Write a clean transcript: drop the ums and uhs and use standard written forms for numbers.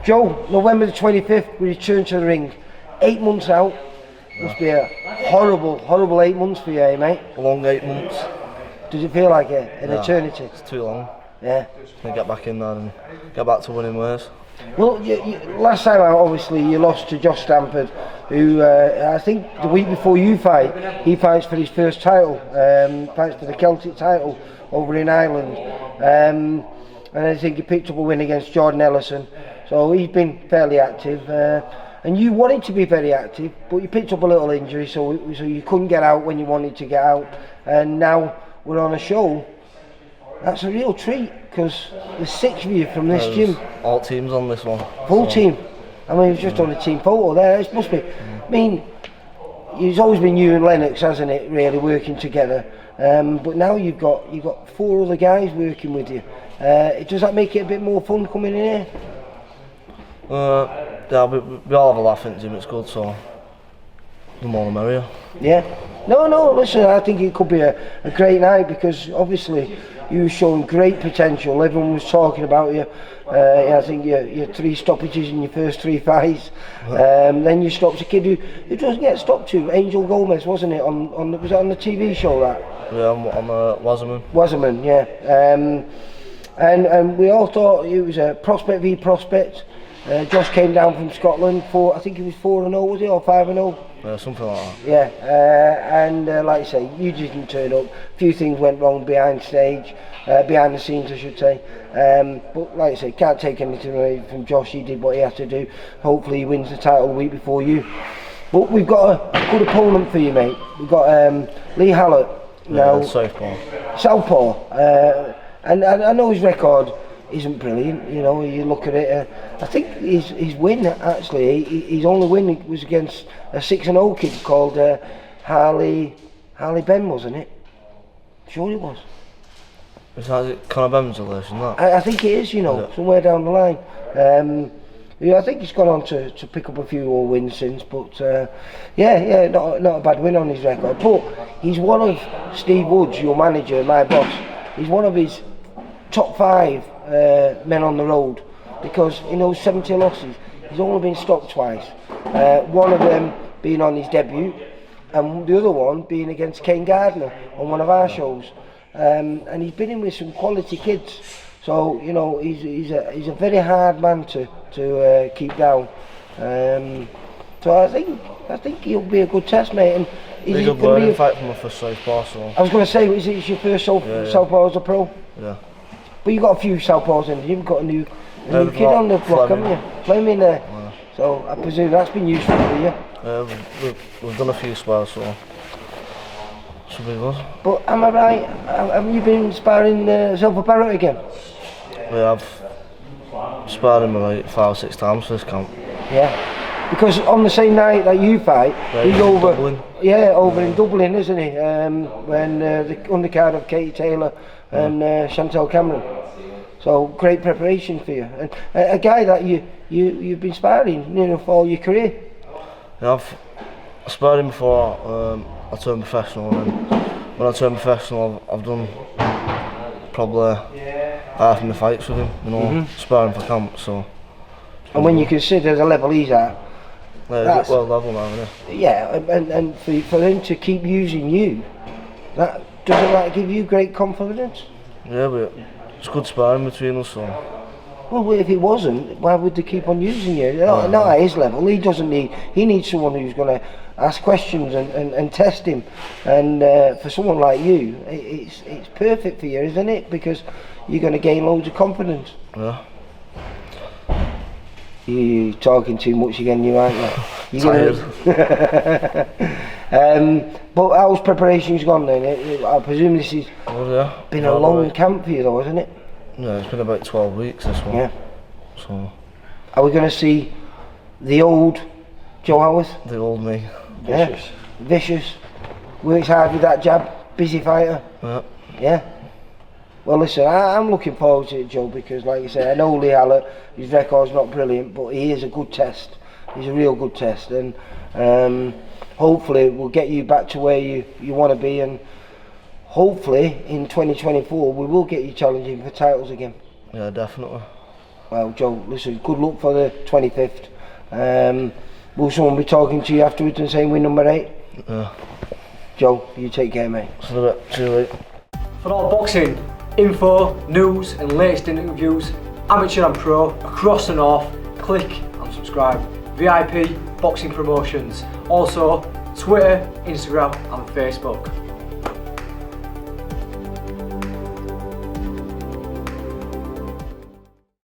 Joe, November the 25th, we return to the ring. 8 months out. Must be a horrible 8 months for you, eh, mate? A long 8 months. Does it feel like it? An eternity? It's too long. Yeah. Just gonna get back in there and get back to winning ways. Well, last time out, obviously, you lost to Josh Stamford, who I think the week before you fight, he fights for his first title, fights for the Celtic title over in Ireland. And I think he picked up a win against Jordan Ellison. So he's been fairly active. And you wanted to be very active, but you picked up a little injury, so you couldn't get out when you wanted to get out. And now we're on a show. That's a real treat, because there's 6 of you from this gym. All teams on this one. Full team. I mean, it's just on a team photo there. It must be. I mean, it's always been you and Lennox, hasn't it? Really working together. But now you've got 4 other guys working with you. Does that make it a bit more fun coming in here? Yeah, we all have a laugh in the gym. It's good, so the more the merrier. Yeah. No. Listen, I think it could be a great night, because obviously you were showing great potential. Everyone was talking about you. I think your 3 stoppages in your first 3 fights. Then you stopped a kid who doesn't get stopped to, Angel Gomez, wasn't it? Was it on the TV show that? Yeah, I'm Wasserman. Wasserman, yeah. And we all thought it was a prospect v prospect. Josh came down from Scotland I think he was 4-0, was he, or 5-0? Something like that. Yeah, and like I say, you didn't turn up. A few things went wrong behind the scenes, I should say. But like I say, can't take anything away from Josh. He did what he had to do. Hopefully he wins the title the week before you. But we've got a good opponent for you, mate. We've got Lee Hallett now. Southpaw. And I know his record isn't brilliant, you know. You look at it, I think his win, actually, his only win was against a 6-0 kid called Harley Ben, wasn't it? Sure it was. Is it Conor Ben's relation, that? I think it is, you know, somewhere down the line. I think he's gone on to pick up a few more wins since, but not a bad win on his record. But he's one of Steve Woods, your manager, my boss, he's one of his top 5 men on the road, because in those 70 losses he's only been stopped twice, one of them being on his debut and the other one being against Kane Gardner on one of our shows, and he's been in with some quality kids, so you know he's a very hard man to keep down, so I think he'll be a good test, mate. And is it going to be a fight for my first Southpaw? So I was going to say, is it your first Southpaw as a pro? Yeah. But you've got a few Southpaws in. You've got a new kid on the block, haven't you? Fleming there. Yeah. So I presume that's been useful for you. We've done a few spars, so should be good. But am I right? Haven't you been sparring Silver Barrett again? We have sparred him like 5 or 6 times for this camp. Yeah. Because on the same night that you fight, he's over. Dublin. Yeah, over in Dublin, isn't he? When the undercard of Katie Taylor and Chantel Cameron. So great preparation for you, and a guy that you've been sparring, you know, for all your career. Yeah, I've sparred him before I turned professional, and when I turned professional, I've done probably half of my fights with him, you know, sparring for camp. So. And when you consider the level he's at, that's well level now, isn't it? Yeah, and for him to keep using you, that doesn't that give you great confidence? Yeah, but it's good sparring between us, so. Well, if it wasn't, why would they keep on using you? Not at his level. He needs someone who's going to ask questions and test him. And for someone like you, it's perfect for you, isn't it? Because you're going to gain loads of confidence. Yeah. You're talking too much again, you aren't you? Tired. But how's preparations gone then? I presume this has been a long camp for you though, hasn't it? Yeah, it's been about 12 weeks this one. Yeah. So. Are we going to see the old Joe Howarth? The old me. Vicious. Yeah. Vicious. Works hard with that jab. Busy fighter. Yeah. Yeah. Well, listen, I'm looking forward to it, Joe, because like you say, I know Lee Hallett, his record's not brilliant, but he is a good test. He's a real good test, and hopefully we'll get you back to where you want to be, and hopefully in 2024 we will get you challenging for titles again. Yeah, definitely. Well, Joe, listen, good luck for the 25th. Will someone be talking to you afterwards and saying we're number 8? Yeah. Joe, you take care, mate. See you later. See you later. For all boxing info, news and latest interviews, amateur and pro, across the north, click and subscribe. VIP Boxing Promotions. Also, Twitter, Instagram and Facebook.